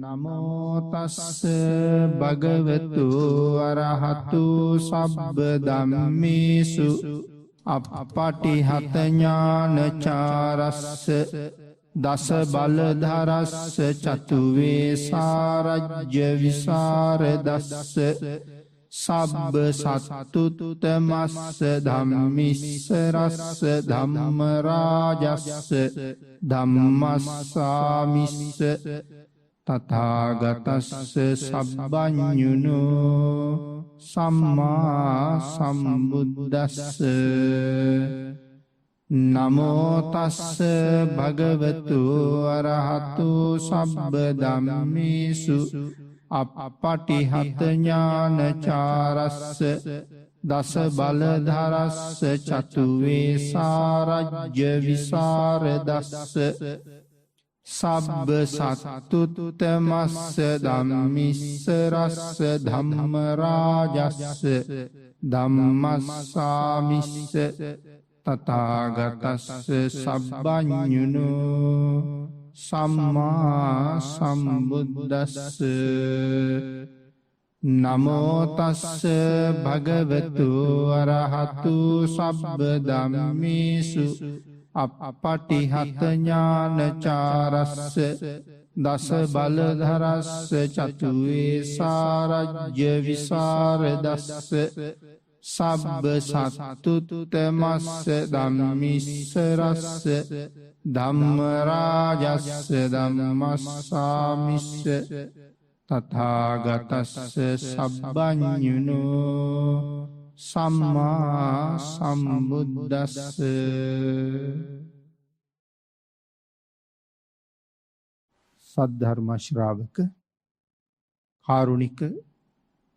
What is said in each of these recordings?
නමෝ තස්ස භගවතු අරහතු සබ්බ ධම්මේසු අප්පටිහත ඥානචාරස්ස දස බලධරස්ස චතු වේසාරජ්‍ය විසරදස්ස සබ්බ සත්තුතමස්ස ධම්මිස්ස රස්ස ධම්ම රාජස්ස ධම්මස්සාමිස්ස තථාගතස්ස සබ්බඤුනෝ සම්මා සම්බුද්දස්ස නමෝ තස්ස භගවතු අරහතු සබ්බ ධම්මේසු අප්පටිහත ඥානචාරස්ස දස බලධරස්ස චතු වේසාරජ්‍ය විසරදස්ස සබ්බ සත්තුතමස්ස ධම්මිස්ස රස්ස ධම්ම රාජස්ස ධම්මස්සාමිස්ස තථාගතස්ස සබ්බඤුනෝ සම්මා සම්බුද්දස්ස නමෝ තස්ස භගවතු අරහතු සබ්බ ධම්මේසු අප්පටිහත ඥානචාරස්ස දස බලධරස්ස චතු වේසාරජ්‍ය විසරදස්ස සබ්බ සත්තුතමස්ස ධම්මිස්ස රස්ස ධම්ම රාජස්ස ධම්මස්සාමිස්ස තථාගතස්ස සබ්බඤුනෝ සම්මා සම්බුද්දස්ස සද්ධර්ම ශ්‍රාවක කාරුණික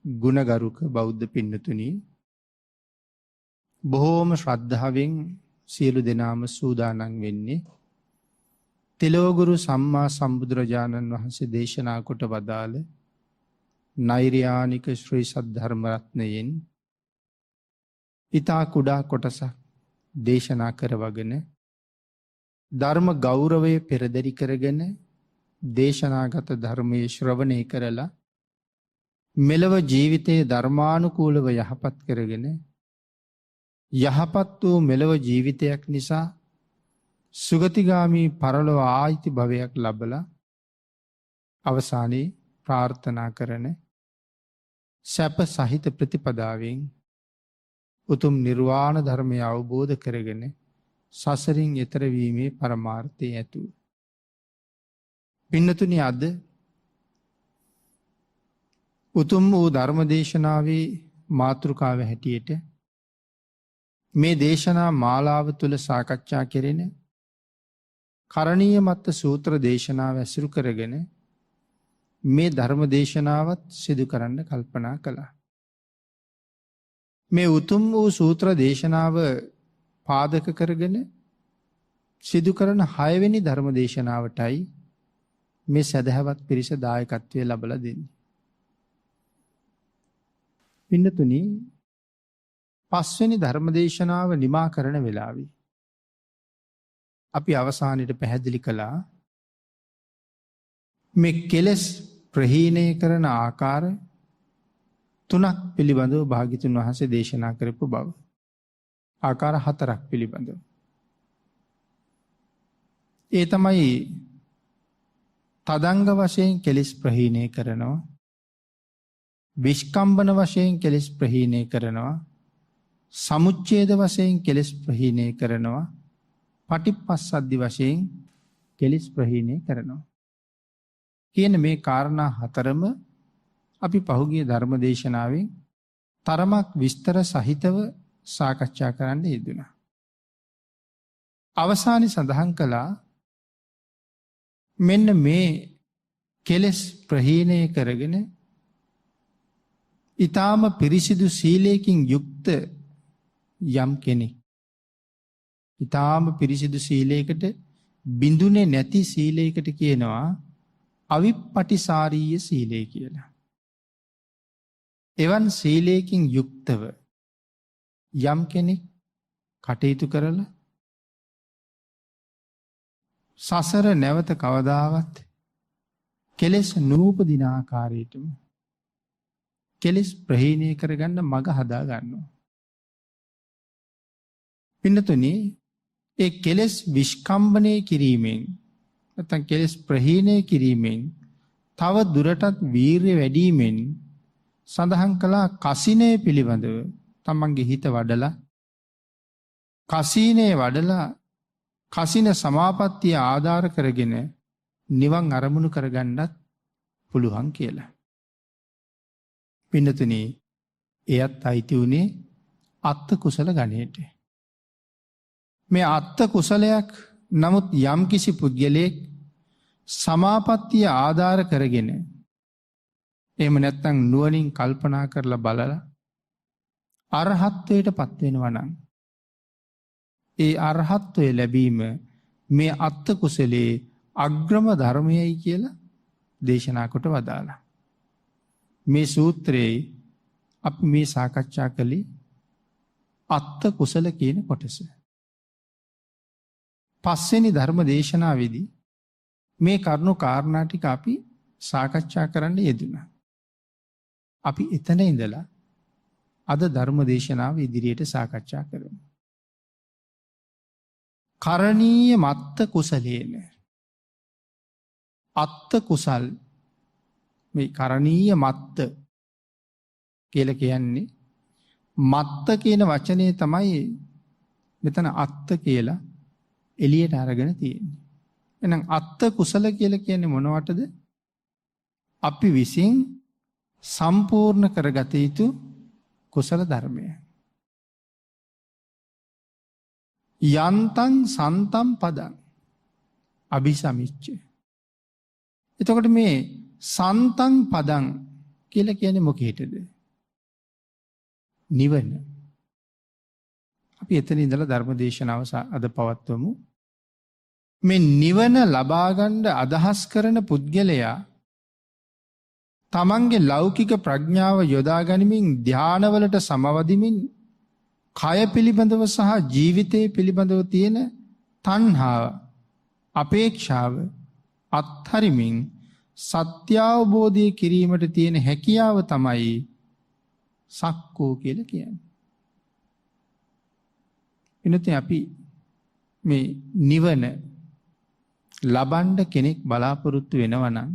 ගුණගරුක බෞද්ධ පින්නතුනි, බොහෝම ශ්‍රද්ධාවෙන් සියලු දෙනාම සූදානම් වෙන්නේ තිලෝගුරු සම්මා සම්බුදුරජාණන් වහන්සේ දේශනා කොට වදාළ නෛර්යානික ශ්‍රී සද්ධර්ම රත්නයෙන් ඊතා කුඩා කොටසක් දේශනා කරවගෙන ධර්ම ගෞරවය පෙරදරි කරගෙන දේශනාගත ධර්මයේ ශ්‍රවණය කරලා මෙලව ජීවිතයේ ධර්මානුකූලව යහපත් කරගෙන යහපත් වූ මෙලව ජීවිතයක් නිසා සුගතිගාමී පරලොව ආයිති භවයක් ලබලා අවසානයේ ප්‍රාර්ථනා කරන සැප සහිත ප්‍රතිපදාවෙන් උතුම් නිර්වාණ ධර්මය අවබෝධ කරගෙන සසරින් එතර වීමේ පරමාර්ථය ඇතුව. පින්නතුනි, අද උතුම් වූ ධර්ම දේශනාවේ මාතෘකාව හැටියට මේ දේශනා මාලාව තුළ සාකච්ඡා කෙරෙන කරණීය මත්ත සූත්‍ර දේශනාව ඇසුරු කරගෙන මේ ධර්ම දේශනාවත් සිදු කරන්න කල්පනා කළා. මේ උතුම් වූ සූත්‍ර දේශනාව පාදක කරගෙන සිදු කරන 6 වෙනි ධර්ම දේශනාවටයි මේ සදහවත් පිරිස දායකත්වය ලබලා දෙන්නේ. පින්නතුනි, 5 වෙනි ධර්ම දේශනාව නිමා කරන වෙලාවේ අපි අවසානයේ පැහැදිලි කළා මේ කෙලෙස් ප්‍රහීණය කරන ආකාර 3ක් පිළිබඳව භාග්‍යතුන් වහන්සේ දේශනා කරපු බව. ආකාර 4ක් පිළිබඳව. ඒ තමයි තදංග වශයෙන් කෙලෙස් ප්‍රහීණය කරනවා, විස්කම්බන වශයෙන් කෙලෙස් ප්‍රහීණය කරනවා, සමුච්ඡේද වශයෙන් කෙලෙස් ප්‍රහීණය කරනවා, පටිපස්සද්ධි වශයෙන් කෙලෙස් ප්‍රහීණය කරනවා කියන මේ කාරණා 4ම අපි පහුගිය ධර්ම දේශනාවෙන් තරමක් විස්තර සහිතව සාකච්ඡා කරන්න යෙදුණා. අවසානයේ සඳහන් කළා මෙන්න මේ කෙලෙස් ප්‍රහීණය කරගෙන ඊටාම පිරිසිදු සීලයකින් යුක්ත යම් කෙනෙක්, ඊටාම පිරිසිදු සීලයකට බිඳුනේ නැති සීලයකට කියනවා අවිප්පටිසාරීය සීලය කියලා. එවන් සීලයකින් යුක්තව යම් කෙනෙක් කටයුතු කරලා සසර නැවත කවදාවත් කෙලෙස් නූපදින ආකාරයටම කෙලෙස් ප්‍රහීණය කරගන්න මඟ හදා ගන්නවා. පින්නතුනි, ඒ කෙලෙස් විස්කම්බනය කිරීමෙන් නැත්නම් කෙලෙස් ප්‍රහීණය කිරීමෙන් තව දුරටත් වීර්ය වැඩිවීමෙන් සඳහන් කළා කසිනේ පිළිබඳව තමන්ගේ හිත වඩලා කසීනේ වඩලා කසින සමාපත්තිය ආධාර කරගෙන නිවන් අරමුණු කරගන්නත් පුළුවන් කියලා. පින්නතුනි, එයත් අයිති වුණේ අත්ත කුසල ගණයට. මේ අත්ත කුසලයක් නමුත් යම් කිසි පුද්ගලයෙක් සමාපත්තිය ආධාර කරගෙන එහෙම නැත්නම් නුවණින් කල්පනා කරලා බලලා අරහත්ත්වයට පත් වෙනවා නම් ඒ අරහත්ත්වය ලැබීම මේ අත්ත කුසලයේ අග්‍රම ධර්මයයි කියලා දේශනා කොට වදාලා. මේ සූත්‍රයේ අපි මේ සාකච්ඡා කළේ අත්ත කුසල කියන කොටස. පස්වෙනි ධර්ම දේශනාවේදී මේ කරුණු කාරණා ටික අපි සාකච්ඡා කරන්න යෙදුණා. අපි එතන ඉඳලා අද ධර්ම දේශනාව ඉදිරියට සාකච්ඡා කරමු. කරණීය මත්ත කුසලේන. අත්ත කුසල් මේ කරණීය මත්ත කියලා කියන්නේ මත්ත කියන වචනේ තමයි මෙතන අත්ත කියලා එළියට අරගෙන තියෙන්නේ. එහෙනම් අත්ත කුසල කියලා කියන්නේ මොනවටද? අපි විසින් සම්පූර්ණ කරගත යුතු කුසල ධර්මය. යන්තං සන්තම් පදං අபிසමිච්ච. එතකොට මේ සන්තං පදං කියලා කියන්නේ මොකේද? නිවන. අපි එතන ඉඳලා ධර්ම දේශනාව අද පවත්වමු. මේ නිවන ලබා ගන්න අදහස් කරන පුද්ගලයා තමන්ගේ ලෞකික ප්‍රඥාව යොදා ගනිමින් ධානවලට සමවදිමින් කය පිළිබඳව සහ ජීවිතය පිළිබඳව තියෙන තණ්හාව, අපේක්ෂාව අත්හරිමින් සත්‍ය අවබෝධය කිරීමට තියෙන හැකියාව තමයි සක්කෝ කියලා කියන්නේ. එනතේ අපි මේ නිවන ලබන්න කෙනෙක් බලාපොරොත්තු වෙනවා නම්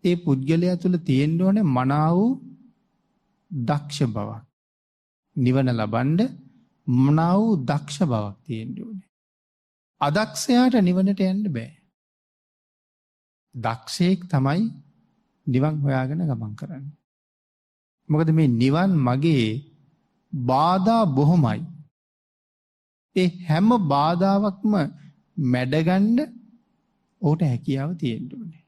ඒ පුද්ගලයා තුළ තියෙන්න ඕනේ මනාව දක්ෂ බවක්. නිවන ලබන්න මනාව දක්ෂ බවක් තියෙන්න ඕනේ. අදක්ෂයාට නිවනට යන්න බෑ. දක්ෂයෙක් තමයි නිවන් හොයාගෙන ගමන් කරන්නේ. මොකද මේ නිවන් මගේ බාධා බොහොමයි. ඒ හැම බාධාවක්ම මැඩගන්න ඕට හැකියාව තියෙන්න ඕනේ.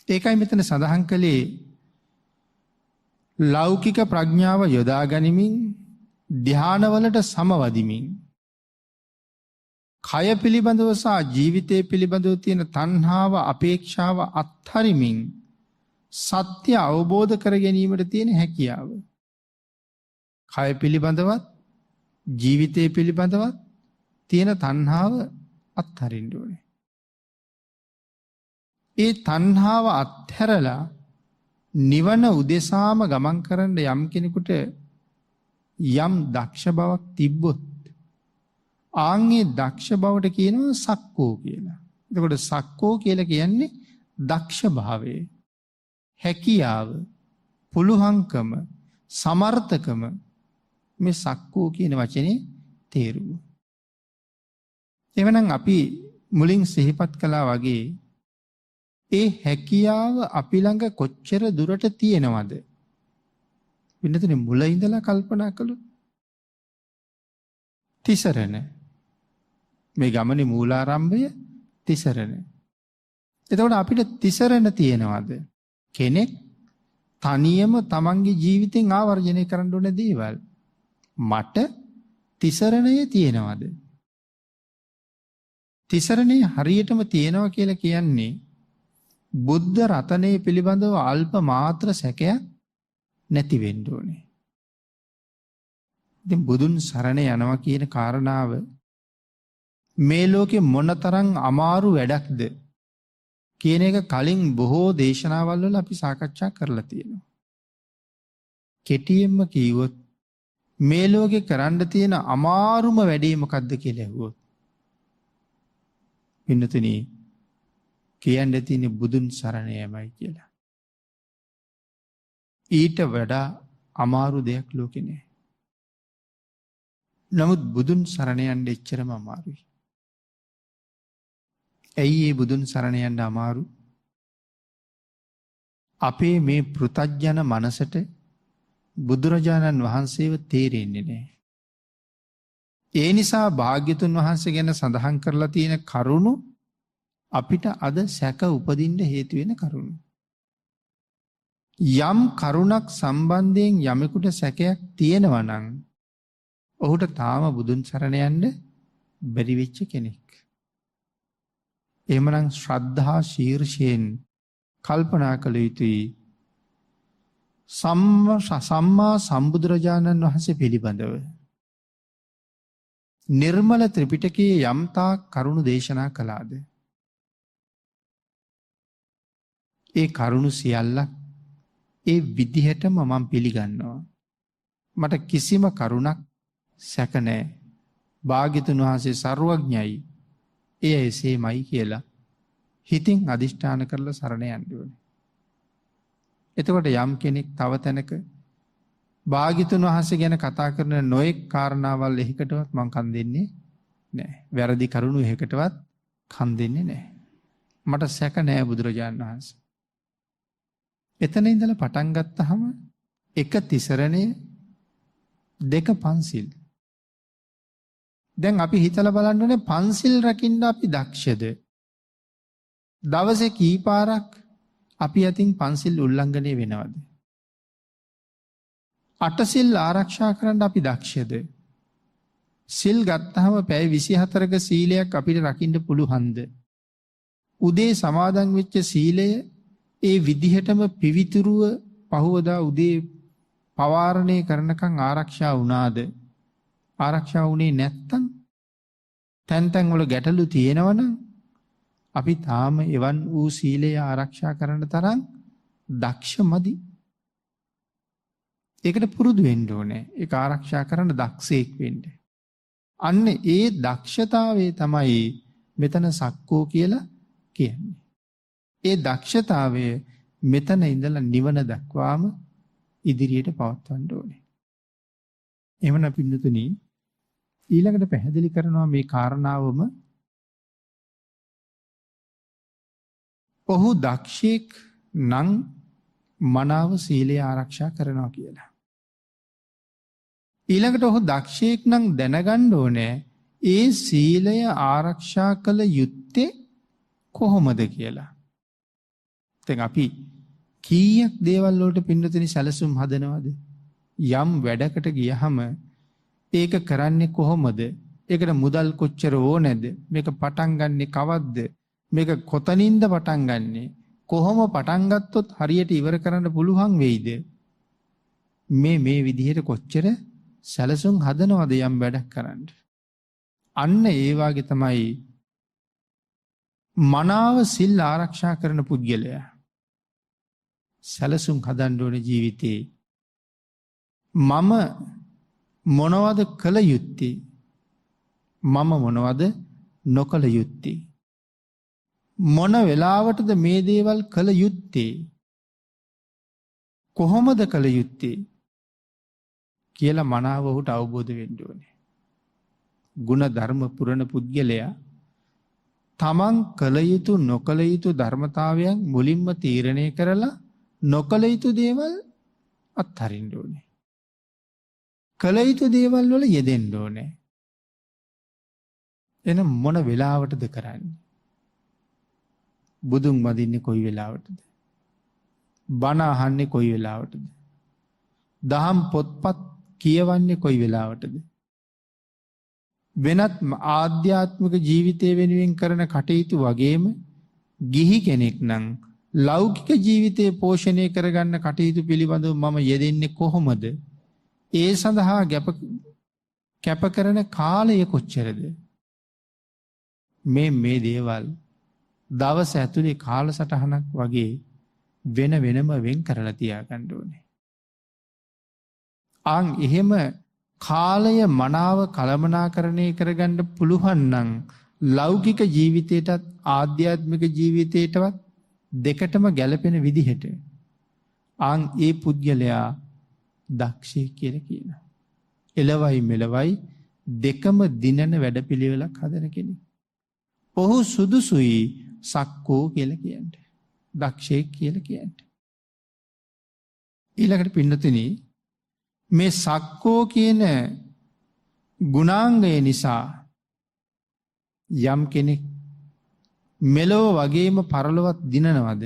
ඒකයි මෙතන සඳහන් කළේ ලෞකික ප්‍රඥාව යොදා ගනිමින් ධානවලට සමවදිමින් කය පිළිබඳව සහ ජීවිතය පිළිබඳව තියෙන තණ්හාව, අපේක්ෂාව අත්හරිමින් සත්‍ය අවබෝධ කර ගැනීමට තියෙන හැකියාව. කය පිළිබඳවත් ජීවිතය පිළිබඳවත් තියෙන තණ්හාව අත්හරින්න ඕනේ. ඒ තණ්හාව අත්හැරලා නිවන උදෙසාම ගමන් කරන්න යම් කෙනෙකුට යම් දක්ෂ බවක් තිබ්බොත් ආන්ගේ දක්ෂ බවට කියනවා සක්කෝ කියලා. එතකොට සක්කෝ කියලා කියන්නේ දක්ෂ භාවය, හැකියාව, පුළුවන්කම, සමර්ථකම. මේ සක්කෝ කියන වචනේ තේරුම. එවනම් අපි මුලින් සිහිපත් කළා වගේ ඒ හැකියාව අපි ළඟ කොච්චර දුරට තියෙනවද? වෙනතනේ මුල ඉඳලා කල්පනා කළොත් තිසරණ. මේ ගමනේ මූලාරම්භය තිසරණ. එතකොට අපිට තිසරණ තියෙනවද? කෙනෙක් තනියම තමන්ගේ ජීවිතෙන් ආවර්ජනය කරන්න ඕන දේවල්. මට තිසරණය තියෙනවද? තිසරණය හරියටම තියෙනවා කියලා කියන්නේ බුද්ධ රතනය පිළිබඳව අල්ප මාත්‍ර සැකයක් නැති වෙන්න ඕනේ. ඉතින් බුදුන් සරණ යනවා කියන කාරණාව මේ ලෝකේ මොනතරම් අමාරු වැඩක්ද කියන එක කලින් බොහෝ දේශනාවල් වල අපි සාකච්ඡා කරලා තියෙනවා. කෙටියෙන්ම කිව්වොත් මේ ලෝකේ කරන්න තියෙන අමාරුම වැඩේ මොකද්ද කියලා ඇහුවොත් පින්නතුනි කියන්න තියෙන්නේ බුදුන් සරණ යෑමයි කියලා. ඊට වඩා අමාරු දෙයක් ලෝකේ නෑ. නමුත් බුදුන් සරණ යන්න එච්චරම අමාරුයි. ඇයි ඒ බුදුන් සරණ යන්න අමාරු? අපේ මේ පෘතජ්ජන මනසට බුදුරජාණන් වහන්සේව තේරෙන්නේ නෑ. ඒ නිසා භාග්‍යතුන් වහන්සේ ගැන සඳහන් කරලා තියෙන කරුණු අපිට අද සැක උපදින්න හේතු වෙන කරුණු. යම් කරුණක් සම්බන්ධයෙන් යමෙකුට සැකයක් තියෙනවා නම් ඔහුට තාම බුදුන් සරණ යන්න බැරි වෙච්ච කෙනෙක්. එහෙමනම් ශ්‍රද්ධා ශීර්ෂයෙන් කල්පනා කළ යුතුයි සම්මා සම්බුදුරජාණන් වහන්සේ පිළිබඳව නිර්මල ත්‍රිපිටකයේ යම්තා කරුණු දේශනා කළාද ඒ කරුණු සියල්ලක් ඒ විදිහටම මම පිළිගන්නවා. මට කිසිම කරුණක් සැක නැහැ. භාග්‍යතුන් වහන්සේ සර්වඥයි. එය එසේමයි කියලා හිතින් අදිෂ්ඨාන කරලා සරණ යන්න ඕනේ. එතකොට යම් කෙනෙක් තව තැනක භාග්‍යතුන් වහන්සේ ගැන කතා කරන නොයෙක් කාරණාවල් එහෙකටවත් මං කන් දෙන්නේ නැහැ. වැරදි කරුණු එහෙකටවත් කන් දෙන්නේ නැහැ. මට සැක නැහැ බුදුරජාණන් වහන්සේ. එතන ඉඳලා පටන් ගත්තාම එක තිසරණය දෙක පන්සිල්. දැන් අපි හිතලා බලන්න ඕනේ පන්සිල් රකින්න අපි දක්ෂද? දවසේ කී පාරක් අපි අතින් පන්සිල් උල්ලංඝනය වෙනවද? අටසිල් ආරක්ෂා කරන්න අපි දක්ෂද? සිල් ගත්තාම පැය 24ක සීලයක් අපිට රකින්න පුළුවන්ද? උදේ සමාදන් වෙච්ච සීලය ඒ විදිහටම පිවිතුරුව පහවදා උදේ පවාරණය කරනකම් ආරක්ෂා වුණාද? ආරක්ෂා වුණේ නැත්තම් තැන් තැන් වල ගැටලු තියෙනවනම් අපි තාම එවන් වූ සීලය ආරක්ෂා කරන්න තරම් දක්ෂ මදි. ඒකට පුරුදු වෙන්න ඕනේ. ඒක ආරක්ෂා කරන්න දක්ෂයෙක් වෙන්න. අන්න ඒ දක්ෂතාවය තමයි මෙතන සක්කෝ කියලා කියන්නේ. ඒ දක්ෂතාවය මෙතන ඉඳලා නිවන දක්වාම ඉදිරියට පවත්වන්න ඕනේ. එවන පින්නතුනි ඊළඟට පැහැදිලි කරනවා මේ කාරණාවම ඔහු දක්ෂයෙක් නම් මනාව සීලය ආරක්ෂා කරනවා කියලා. ඊළඟට ඔහු දක්ෂයෙක් නම් දැනගන්න ඕනේ ඒ සීලය ආරක්ෂා කළ යුත්තේ කොහොමද කියලා. දැන් අපි කීයක් දේවල් වලට පින්නතුනි සැලසුම් හදනවද? යම් වැඩකට ගියහම ඒක කරන්නේ කොහොමද? ඒකට මුදල් කොච්චර ඕනේද? මේක පටන් ගන්නෙ කවද්ද? මේක කොතනින්ද පටන් ගන්නෙ? කොහොම පටන් ගත්තොත් හරියට ඉවර කරන්න පුළුවන් වෙයිද? මේ විදිහට කොච්චර සැලසුම් හදනවද යම් වැඩක් කරන්න? අන්න ඒ වාගේ තමයි මනාව සිල් ආරක්ෂා කරන පුද්ගලයා සැලසුම් හදන්න ඕනේ ජීවිතේ. මම මොනවද කළ යුත්තේ? මම මොනවද නොකළ යුත්තේ? මොන වෙලාවටද මේ දේවල් කළ යුත්තේ? කොහොමද කළ යුත්තේ කියලා මනාව ඔහුට අවබෝධ වෙන්න ඕනේ. ගුණ ධර්ම පුරණ පුද්ගලයා තමන් කළ යුතු නොකළ යුතු ධර්මතාවයන් මුලින්ම තීරණය කරලා නොකළ යුතු දේවල් අත්හරින්න ඕනේ. කළ යුතු දේවල් වල යෙදෙන්න ඕනේ. එන මොන වෙලාවටද කරන්නේ? බුදුන් වදින්නේ කොයි වෙලාවටද? බණ අහන්නේ කොයි වෙලාවටද? දහම් පොත්පත් කියවන්නේ කොයි වෙලාවටද? වෙනත් ආධ්‍යාත්මික ජීවිතය වෙනුවෙන් කරන කටයුතු වගේම ගිහි කෙනෙක් නම් ලෞකික ජීවිතය පෝෂණය කරගන්න කටයුතු පිළිබඳව මම යෙදෙන්නේ කොහොමද? ඒ සඳහා කැප කරන කාලය කොච්චරද? මේ දේවල් දවස ඇතුලේ කාලසටහනක් වගේ වෙන වෙනම වෙන් කරලා තියාගන්න ඕනේ. එහෙම කාලය මනාව කළමනාකරණය කරගන්න පුළුවන් නම් ලෞකික ජීවිතයටත් ආධ්‍යාත්මික ජීවිතයටවත් දෙකටම ගැලපෙන විදිහට ඒ පුද්ගලයා දක්ෂයෙක් කියලා කියනවා. එළවයි මෙලවයි දෙකම දිනන වැඩපිළිවෙලක් හදන කෙනෙක්. ඔහු සුදුසුයි සක්කෝ කියලා කියන්න. දක්ෂයෙක් කියලා කියන්න. ඊළඟට පින්නතුනි මේ සක්කෝ කියන ගුණාංගය නිසා යම් කෙනෙක් මෙලොව වගේම පරලොවත් දිනනවද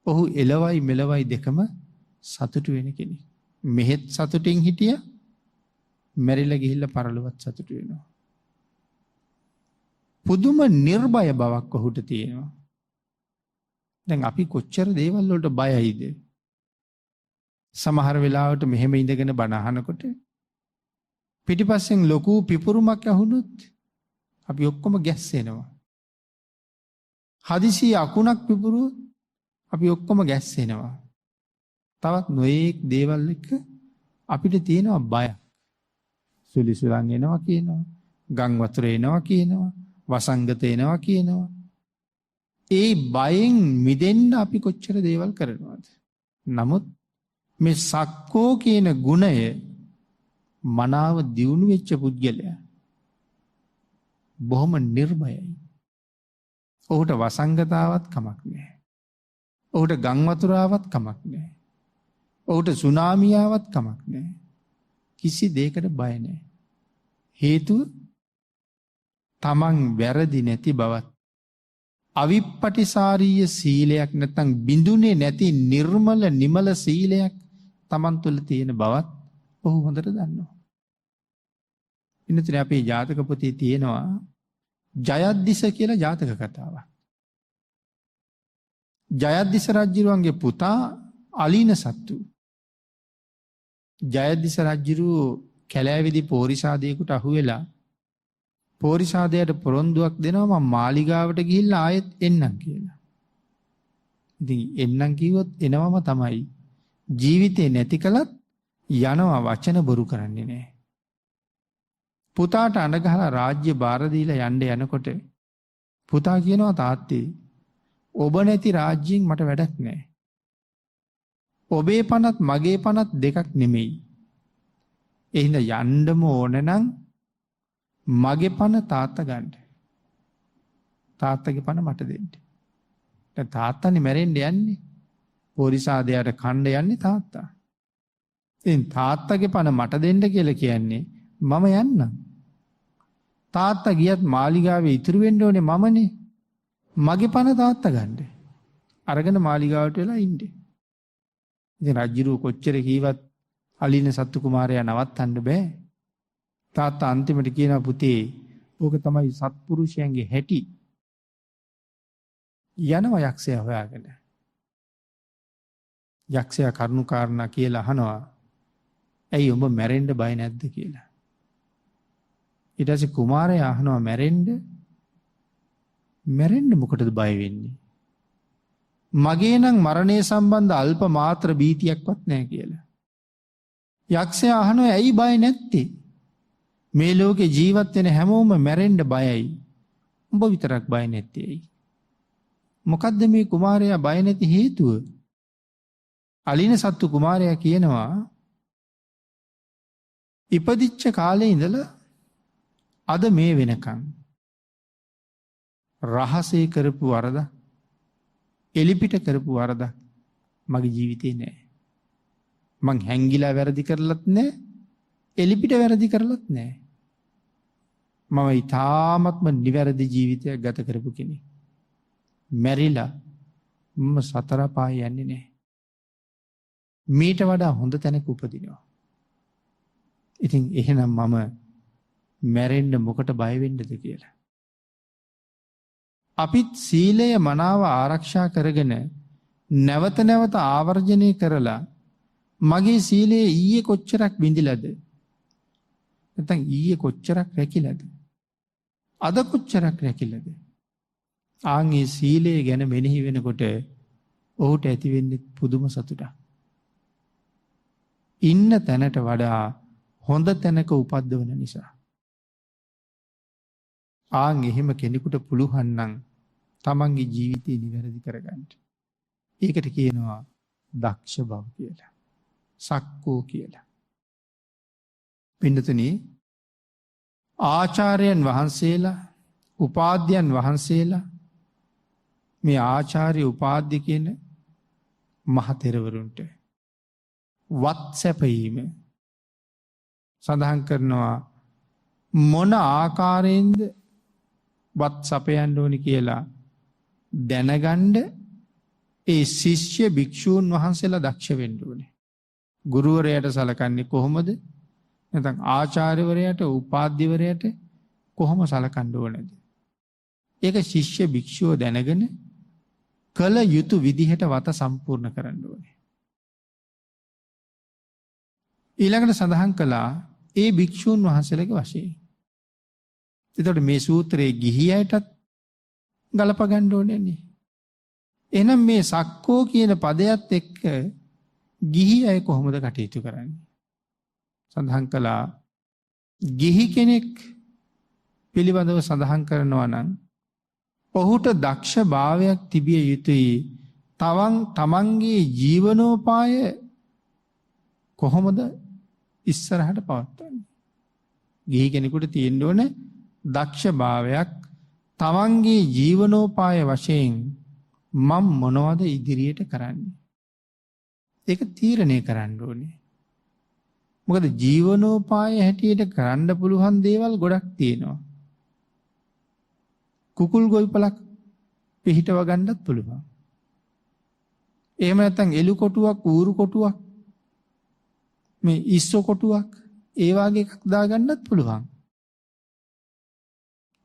ඔහු එළවයි මෙලවයි දෙකම සතුටු වෙන කෙනෙක්. මෙහෙත් සතුටින් හිටිය මැරිලා ගිහිල්ලා පරලොවත් සතුටු වෙනවා. පුදුම නිර්භය බවක් ඔහුට තියෙනවා. දැන් අපි කොච්චර දේවල් වලට බයයිද? සමහර වෙලාවට මෙහෙම ඉඳගෙන බණ අහනකොට පිටිපස්සෙන් ලොකු පිපුරුමක් ඇහුනොත් අපි ඔක්කොම ගැස්සෙනවා. හදිසි අකුණක් පිපුරුවොත් අපි ඔක්කොම ගැස්සෙනවා. තවත් නොයෙක් දේවල් එක්ක අපිට තියෙනවා බය. සුලිසුලන් එනවා කියනවා, ගම් වතුර එනවා කියනවා, වසංගත එනවා කියනවා. ඒ බයෙන් මිදෙන්න අපි කොච්චර දේවල් කරනවද? නමුත් මේ සක්කෝ කියන ගුණය මනාව දියුණු වෙච්ච පුද්ගලයා බොහොම නිර්භයයි. ඔහුට වසංගතාවත් කමක් නැහැ. ඔහුට ගම් වතුරාවත් කමක් නැහැ. ඔහුට සුනාමියාවත් කමක් නැහැ. කිසි දෙයකට බය නැහැ. හේතුව තමන් වැරදි නැති බවත් අවිප්පටිසාරීය සීලයක් නැත්නම් බිඳුනේ නැති නිර්මල නිමල සීලයක් තමන් තුළ තියෙන බවත් ඔහු හොඳට දන්නවා. ඉන්නතර අපේ ජාතක පොතේ තියෙනවා ජයද්දිස කියලා ජාතක කතාවක්. ජයද්දිස රජුගේ පුතා අලීන සත්තු. ජයද්දිස රජු කැලෑවිදි පෝරිසාදයෙකුට අහුවෙලා පෝරිසාදයට පොරොන්දුවක් දෙනවා මම මාලිගාවට ගිහිල්ලා ආයෙත් එන්නම් කියලා. ඉතින් එන්නම් කිව්වොත් එනවම තමයි. ජීවිතේ නැති කලත් යනවා වචන බොරු කරන්නේ නැහැ. පුතාට අඬ ගහලා රාජ්‍ය බාර දීලා යන්න යනකොට පුතා කියනවා තාත්තේ ඔබ නැති රාජ්‍යයෙන් මට වැඩක් නැහැ. ඔබේ පනත් මගේ පනත් දෙකක් නෙමෙයි. එහෙනම් යන්නම ඕන නම් මගේ පන තාත්තා ගන්න. තාත්තගේ පන මට දෙන්න. දැන් තාත්තනේ මැරෙන්න යන්නේ. පොරිසාදයට කණ්ඩ යන්නේ තාත්තා. ඉතින් තාත්තගේ පන මට දෙන්න කියලා කියන්නේ මම යන්නම්. තාත්තා ගියත් මාලිගාවේ ඉතුරු වෙන්න ඕනේ මමනේ. මගේ පන තාත්තා ගන්න. අරගෙන මාලිගාවට වෙලා ඉන්නේ. ඉතින් රජුරු කොච්චර කීවත් අලින සත්තු කුමාරයා නවත්තන්න බෑ. තාත්තා අන්තිමට කියනවා පුතේ ඕක තමයි සත්පුරුෂයන්ගේ හැටි. යනවා යක්ෂයා හොයාගෙන. යක්ෂයා කරුණු කාරණා කියලා අහනවා. ඇයි ඔබ මැරෙන්න බය නැද්ද කියලා. ඊට පස්සේ කුමාරයා අහනවා මැරෙන්න මොකටද බය වෙන්නේ? මගේ නම් මරණය සම්බන්ධ අල්ප මාත්‍ර භීතියක්වත් නැහැ කියලා. යක්ෂයා අහනවා ඇයි බය නැත්තේ? මේ ලෝකේ ජීවත් වෙන හැමෝම මැරෙන්න බයයි. උඹ විතරක් බය නැත්තේ ඇයි? මොකද්ද මේ කුමාරයා බය නැති හේතුව? අලින සත්තු කුමාරයා කියනවා ඉපදිච්ච කාලේ ඉඳලා අද මේ වෙනකන් රහසේ කරපු වරද එලිපිට කරපු වරද මගේ ජීවිතේ නෑ. මං හැංගිලා වැරදි කරලත් නෑ එලිපිට වැරදි කරලත් නෑ. මම ඊ타ත්ම නිවැරදි ජීවිතයක් ගත කරපු කෙනෙක්. මැරිලා මම සතර පාය යන්නේ නෑ. මීට වඩා හොඳ තැනක උපදිනවා. ඉතින් එහෙනම් මම මැරෙන්න මොකට බය වෙන්නද කියලා. අපිත් සීලය මනාව ආරක්ෂා කරගෙන නැවත නැවත ආවර්ජනය කරලා මගේ සීලයේ ඊයේ කොච්චරක් බිඳිලාද? නැත්නම් ඊයේ කොච්චරක් රැකිලාද? අද කොච්චරක් රැකිලාද? ආන්ගේ සීලය ගැන මෙනෙහි වෙනකොට ඔහුට ඇතිවෙන්නේ පුදුම සතුටක්. ඉන්න තැනට වඩා හොඳ තැනක උපද්දවන නිසා. ආන් එහෙම කෙනෙකුට පුළුවන්නම් තමන්ගේ ජීවිතය නිවැරදි කරගන්න. ඒකට කියනවා දක්ෂ බව කියලා. සක්කෝ කියලා. පින්නතුනි, ආචාර්යයන් වහන්සේලා, උපාධ්‍යයන් වහන්සේලා, මේ ආචාර්ය උපාධ්‍ය කියන මහතෙරවරුන්ට වත් සැපයීම සඳහන් කරනවා මොන ආකාරයෙන්ද වත් සපයන්න ඕනි කියලා දැනගන්න ඒ ශිෂ්‍ය භික්ෂූන් වහන්සේලා දක්ෂ වෙන්න ඕනේ. ගුරුවරයාට සලකන්නේ කොහොමද? නැත්නම් ආචාර්යවරයාට උපාධ්‍යවරයාට කොහොම සලකන්න ඕනේද? ඒක ශිෂ්‍ය භික්ෂුව දැනගෙන කළ යුතු විදිහට වත සම්පූර්ණ කරන්න ඕනේ. ඊළඟට සඳහන් කළා ඒ භික්ෂූන් වහන්සේලගේ වශයෙන්. එතකොට මේ සූත්‍රයේ ගිහි අයටත් ගලප ගන්න ඕනේ නේ. එහෙනම් මේ සක්කෝ කියන පදයට එක්ක ගිහි අය කොහොමද කටයුතු කරන්නේ? සඳහන් කළා ගිහි කෙනෙක් පිළිබඳව සඳහන් කරනවා නම් ඔහුට දක්ෂ භාවයක් තිබිය යුතුයි. තමන්ගේ ජීවනෝපාය කොහොමද ඉස්සරහට පවත්වන්නේ? ගිහි කෙනෙකුට තියෙන්න ඕනේ දක්ෂ භාවයක්. තමන්ගේ ජීවනෝපාය වශයෙන් මම මොනවද ඉදිරියට කරන්නේ? ඒක තීරණය කරන්න ඕනේ. මොකද ජීවනෝපාය හැටියට කරන්න පුළුවන් දේවල් ගොඩක් තියෙනවා. කුකුල් ගොවිපලක් පිහිටව ගන්නත් පුළුවන්. එහෙම නැත්නම් එළු කොටුවක්, ඌරු කොටුවක්, මේ ඉස්සෝ කොටුවක්, ඒ වගේ එකක් දාගන්නත් පුළුවන්.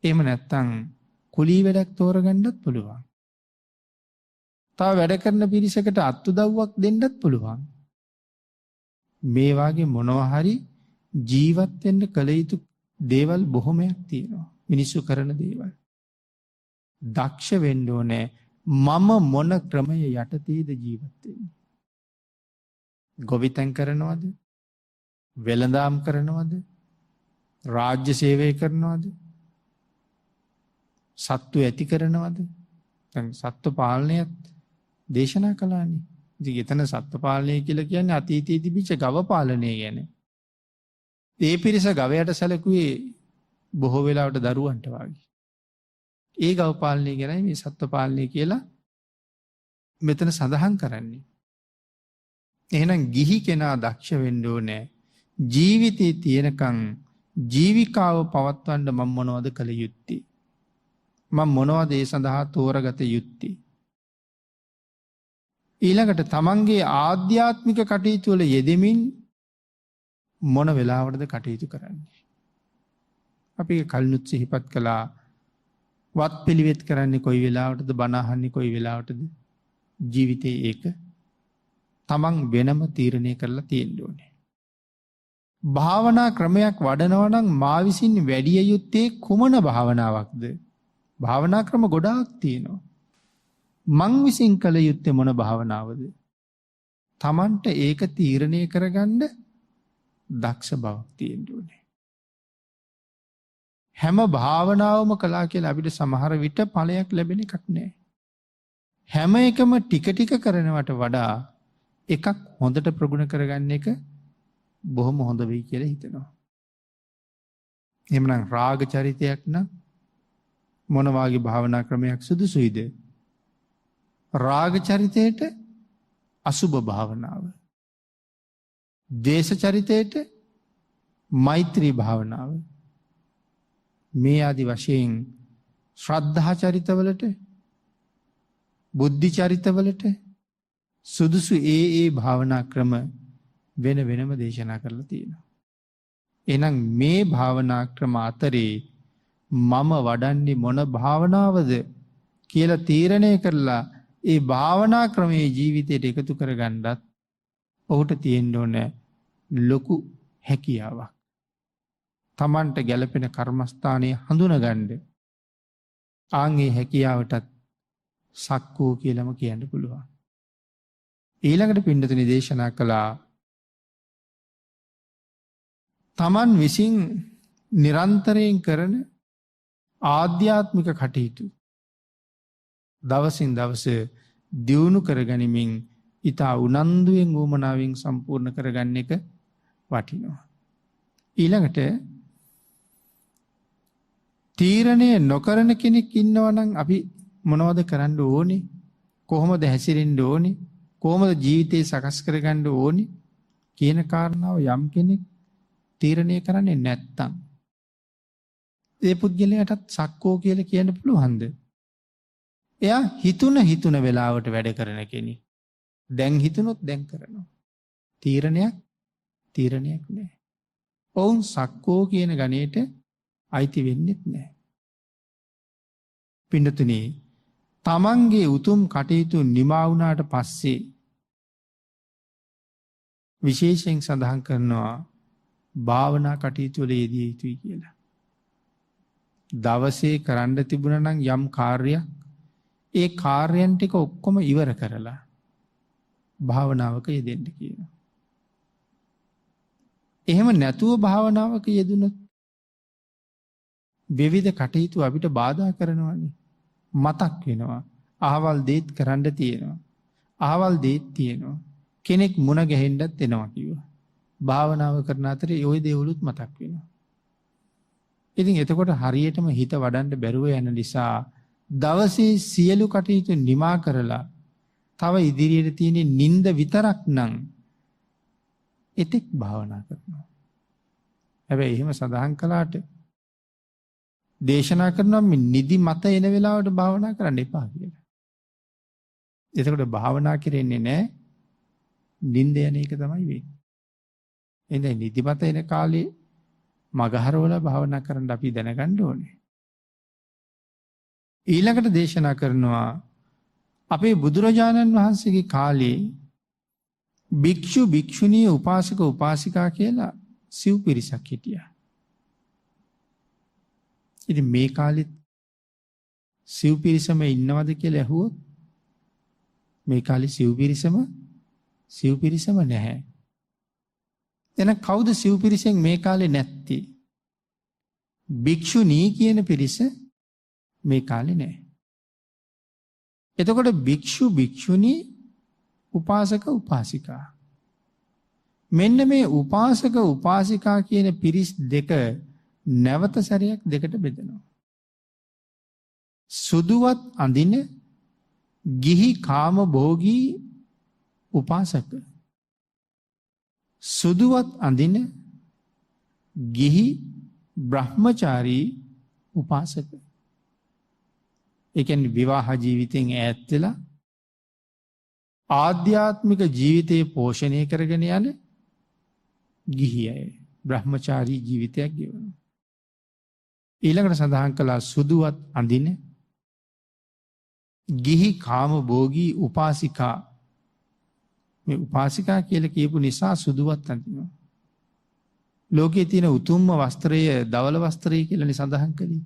එහෙම නැත්නම් කුලී වැඩක් තෝරගන්නත් පුළුවන්. තව වැඩ කරන පිරිසකට අත්උදව්වක් දෙන්නත් පුළුවන්. මේ වාගේ මොනවා හරි ජීවත් වෙන්න කල යුතු දේවල් බොහොමයක් තියෙනවා. මිනිස්සු කරන දේවල්. දක්ෂ වෙන්න ඕනේ මම මොන ක්‍රමය යටතේද ජීවත් වෙන්නේ? ගොවිතැන් කරනවද? වෙළඳාම් කරනවද? රාජ්‍ය සේවය කරනවද? සත්තු ඇති කරනවද? දැන් සත්ත්ව පාලනයත් දේශනා කළානේ. ඉතින් එතන සත්ත්ව පාලනය කියලා කියන්නේ අතීතයේ තිබිච්ච ගව පාලනය ගැන. ඒ පිරිස ගවයට සැලකුවේ බොහෝ වෙලාවට දරුවන්ට වගේ. ඒ ගව පාලනය ගැනයි මේ සත්ත්ව පාලනය කියලා මෙතන සඳහන් කරන්නේ. එහෙනම් ගිහි කෙනා දක්ෂ වෙන්න ඕනේ ජීවිතේ තියෙනකන් ජීවිකාව පවත්වන්න මම මොනවද කළ යුත්තේ? මම මොනවද ඒ සඳහා තෝරගත යුත්තේ? ඊළඟට තමන්ගේ ආධ්‍යාත්මික කටයුතු වල යෙදෙමින් මොන වෙලාවටද කටයුතු කරන්නේ? අපි කලිනුත් සිහිපත් කළා වත් පිළිවෙත් කරන්නේ කොයි වෙලාවටද? බණ අහන්නේ කොයි වෙලාවටද? ජීවිතේ ඒක තමන් වෙනම තීරණය කරලා තියෙන්න ඕනේ. භාවනා ක්‍රමයක් වඩනවා නම් මා විසින් වැඩි යුත්තේ කුමන භාවනාවක්ද? භාවනා ක්‍රම ගොඩාක් තියෙනවා. මං විසින් කළ යුත්තේ මොන භාවනාවද? තමන්ට ඒක තීරණය කරගන්න දක්ෂ බවක් තියෙන්න ඕනේ. හැම භාවනාවම කළා කියලා අපිට සමහර විට ඵලයක් ලැබෙන එකක් නෑ. හැම එකම ටික ටික කරනවට වඩා එකක් හොඳට ප්‍රගුණ කරගන්න එක බොහොම හොඳ වෙයි කියලා හිතනවා. එහෙමනම් රාග චරිතයක් නම් මොන වාගේ භාවනා ක්‍රමයක් සුදුසුයිද? රාග චරිතයට අසුබ භාවනාව. ද්වේෂ චරිතයට මෛත්‍රී භාවනාව. මේ ආදි වශයෙන් ශ්‍රද්ධා චරිතවලට, බුද්ධි චරිතවලට සුදුසු ඒ භාවනා ක්‍රම වෙන වෙනම දේශනා කරලා තියෙනවා. එහෙනම් මේ භාවනා ක්‍රම අතරේ මම වඩන්නේ මොන භාවනාවද කියලා තීරණය කරලා ඒ භාවනා ක්‍රමයේ ජීවිතයට එකතු කරගන්නත් ඔහුට තියෙන්න ඕන ලොකු හැකියාවක්. තමන්ට ගැළපෙන කර්මස්ථානයේ හඳුනගන්න. ආන්ගේ හැකියාවටත් සක්කෝ කියලම කියන්න පුළුවන්. ඊළඟට පිණ්ඩතුනි දේශනා කළා තමන් විසින් නිරන්තරයෙන් කරන ආධ්‍යාත්මික කටයුතු දවසින් දවස දියුණු කරගනිමින් ඉතා උනන්දුවෙන් වුවමනාවෙන් සම්පූර්ණ කරගන්න එක වටිනවා. ඊළඟට තීරණය නොකරන කෙනෙක් ඉන්නවනම් අපි මොනවද කරන්න ඕනේ? කොහොමද හැසිරෙන්න ඕනේ? කොහොමද ජීවිතේ සකස් කරගන්න ඕනේ කියන කාරණාව යම් කෙනෙක් තීරණය කරන්නේ නැත්තම් ඒ පුද්ගලයාටත් සක්කෝ කියලා කියන්න පුළුවන්ද? එයා හිතුන වෙලාවට වැඩ කරන කෙනෙක්. දැන් හිතුනොත් දැන් කරනවා. තීරණයක් නෑ. ඔවුන් සක්කෝ කියන ගණයට අයිති වෙන්නෙත් නෑ. පින්නතුනි, තමන්ගේ උතුම් කටයුතු නිමා වුණාට පස්සේ විශේෂයෙන් සඳහන් කරනවා භාවනා කටයුතු වල යෙදිය යුතුයි කියලා. දවසේ කරන්න තිබුණා නම් යම් කාර්යයක් ඒ කාර්යයන් ටික ඔක්කොම ඉවර කරලා භාවනාවක යෙදෙන්න කියනවා. එහෙම නැතුව භාවනාවක යෙදුනොත් විවිධ කටයුතු අපිට බාධා කරනවානේ. මතක් වෙනවා. අහවල් දේත් කරන්න තියෙනවා. අහවල් දේත් තියෙනවා. කෙනෙක් මුණ ගැහෙන්නත් එනවා කිව්වා. භාවනාව කරන අතරේ ওই දේවලුත් මතක් වෙනවා. ඉතින් එතකොට හරියටම හිත වඩන්න බැරුව යන නිසා දවසේ සියලු කටයුතු නිමා කරලා තව ඉදිරියට තියෙන නිින්ද විතරක් නම් එතෙක් භාවනා කරනවා. හැබැයි එහෙම සඳහන් කළාට දේශනා කරනවා මේ නිදි මත එන වෙලාවට භාවනා කරන්න එපා කියලා. එතකොට භාවනා කරන්නේ නැහැ. නිින්ද යන එක තමයි වෙන්නේ. එහෙනම් නිදිමත එන කාලේ මගහරවල භාවනා කරන්න අපි දැනගන්න ඕනේ. ඊළඟට දේශනා කරනවා අපේ බුදුරජාණන් වහන්සේගේ කාලේ භික්ෂු භික්ෂුණී උපාසක උපාසිකා කියලා සිව් පිරිසක් හිටියා. ඉතින් මේ කාලෙත් සිව් පිරිසම ඉන්නවද කියලා ඇහුවොත් මේ කාලේ සිව් පිරිසම නැහැ. එන කවුද සිව් පිරිසෙන් මේ කාලේ නැත්තේ? භික්ෂුණී කියන පිරිස මේ කාලේ නැහැ. එතකොට භික්ෂු භික්ෂුණී උපාසක උපාසිකා මෙන්න මේ උපාසක උපාසිකා කියන පිරිස් දෙක නැවත සැරයක් දෙකට බෙදෙනවා. සුදුවත් අඳින ගිහි කාම භෝගී උපාසක, සුදුවත් අඳින ගිහි බ්‍රහ්මචාරී උපාසක. ඒ කියන්නේ විවාහ ජීවිතෙන් ඈත් වෙලා ආධ්‍යාත්මික ජීවිතේ පෝෂණය කරගෙන යන ගිහි අය බ්‍රහ්මචාරී ජීවිතයක් ගෙවනවා. ඊළඟට සඳහන් කළා සුදුවත් අඳින ගිහි කාම භෝගී උපාසිකා. මේ උපාසිකා කියලා කියපු නිසා සුදුවත් අඳිනවා. ලෝකයේ තියෙන උතුම්ම වස්ත්‍රය ධවල වස්ත්‍රය කියලානේ සඳහන් කළේ.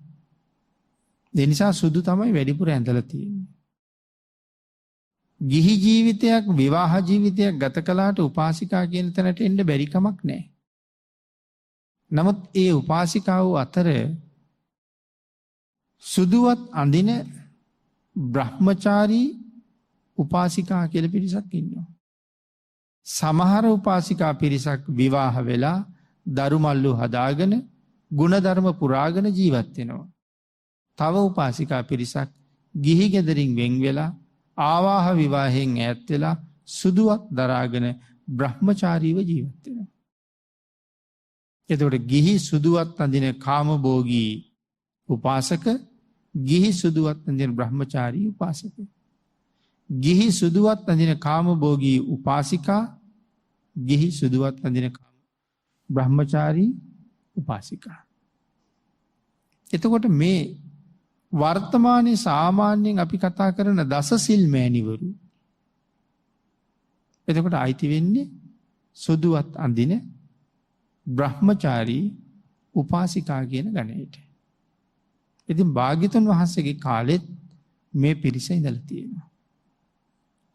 ඒ නිසා සුදු තමයි වැඩිපුර ඇඳලා තියෙන්නේ. ගිහි ජීවිතයක් විවාහ ජීවිතයක් ගත කළාට උපාසිකා කියන තැනට එන්න බැරි කමක් නැහැ. නමුත් ඒ උපාසිකාව අතර සුදුවත් අඳින බ්‍රහ්මචාරී උපාසිකා කියලා පිරිසක් ඉන්නවා. සමහර උපාසිකා පිරිසක් විවාහ වෙලා දරුමල්ලු හදාගෙන ගුණධර්ම පුරාගෙන ජීවත් වෙනවා. තව උපාසිකා පිරිසක් ගිහි ගෙදරින් වෙන් වෙලා ආවාහ විවාහයෙන් ඈත් වෙලා සුදුවක් දරාගෙන බ්‍රහ්මචාරීව ජීවත් වෙනවා. එතකොට ගිහි සුදුවත් අඳින කාමභෝගී උපාසක, ගිහි සුදුවත් අඳින බ්‍රහ්මචාරී උපාසක. ගිහි සුදුවත් අඳින කාමභෝගී උපාසිකා, ගිහි සුදුවත් අඳින බ්‍රහ්මචාරී උපාසිකා. එතකොට මේ වර්තමානයේ සාමාන්‍යයෙන් අපි කතා කරන දසසිල් මෑණිවරු එතකොට අයිති වෙන්නේ සුදුවත් අඳින බ්‍රහ්මචාරී උපාසිකා කියන ගණයට. ඉතින් භාග්‍යතුන් වහන්සේගේ කාලෙත් මේ පිරිස ඉඳලා තියෙනවා.